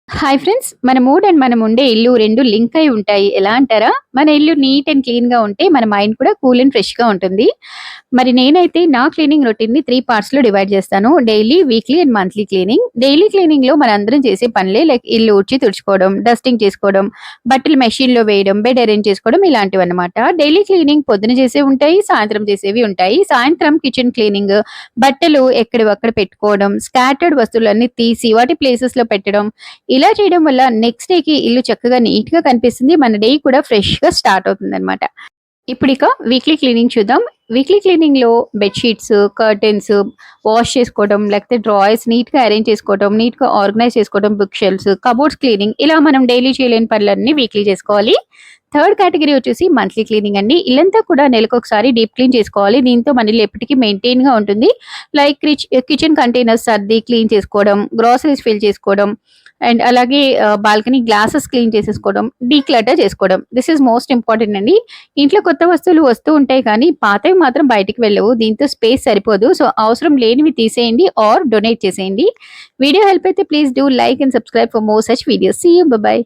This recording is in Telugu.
Hi friends! మన మూడ్ అండ్ మనం ఉండే ఇల్లు 2 లింక్ అయి ఉంటాయి. ఎలా అంటారా? మన ఇల్లు నీట్ అండ్ క్లీన్‌గా ఉంటే మన మైండ్ కూడా కూల్ అండ్ ఫ్రెష్‌గా ఉంటుంది. మరి నేనైతే నా క్లీనింగ్ రొటీన్‌ని 3 పార్ట్స్‌లో డివైడ్ చేస్తాను. Daily, weekly and monthly cleaning. Daily క్లీనింగ్‌లో మనందరం చేసే పనులే లైక్ ఇల్లు ఊడ్చి తుడుచుకోవడం, డస్టింగ్ చేసుకోవడం, బట్టలు మెషిన్‌లో వేయడం, బెడ్ అరేంజ్ చేసుకోవడం ఇలాంటివన్నమాట. డైలీ క్లీనింగ్ పొద్దున చేసేవి ఉంటాయి, సాయంత్రం చేసేవి ఉంటాయి. సాయంత్రం కిచెన్ క్లీనింగ్, బట్టలు ఎక్కడివక్కడ పెట్టుకోవడం, స్కాటర్డ్ వస్తువులన్నీ తీసి వాటి ప్లేసెస్‌లో పెట్టడం ఇలా చేయడం వల్ల నెక్స్ట్ డేకి ఇల్లు చక్కగా నీట్‌గా కనిపిస్తుంది. మన డే కూడా ఫ్రెష్‌గా స్టార్ట్ అవుతుందనమాట. ఇప్పుడిక వీక్లీ క్లీనింగ్ చూద్దాం. వీక్లీ క్లీనింగ్‌లో బెడ్ షీట్స్, కర్టెన్స్ వాష్ చేసుకోవడం, లేకపోతే డ్రాయర్స్ నీట్‌గా అరేంజ్ చేసుకోవడం, నీట్‌గా ఆర్గనైజ్ చేసుకోవడం, బుక్ షెల్ఫ్స్, కబోర్డ్స్ క్లీనింగ్ ఇలా మనం డైలీ చేయలేని పనులన్నీ వీక్లీ చేసుకోవాలి. థర్డ్ కేటగరీ వచ్చేసి మంత్లీ క్లీనింగ్ అండి. ఇల్లంతా కూడా నెలకొకసారి డీప్ క్లీన్ చేసుకోవాలి. దీంతో మన ఇల్లు ఎప్పటికీ మెయింటైన్‌గా ఉంటుంది. లైక్ కిచెన్ కంటైనర్స్ సర్ది క్లీన్ చేసుకోవడం, గ్రాసరీస్ ఫిల్ చేసుకోవడం అండ్ అలాగే బాల్కనీ గ్లాసెస్ క్లీన్ చేసేసుకోవడం, డీక్లటర్ చేసుకోవడం. దిస్ ఈజ్ మోస్ట్ ఇంపార్టెంట్ అండి. ఇంట్లో కొత్త వస్తువులు వస్తూ ఉంటాయి కానీ పాతవి మాత్రం బయటికి వెళ్ళవు. దీంతో స్పేస్ సరిపోదు. సో, అవసరం లేనివి తీసేయండి ఆర్ డొనేట్ చేసేయండి. వీడియో హెల్ప్ అయితే please do like and subscribe for more such videos. See you. Bye by.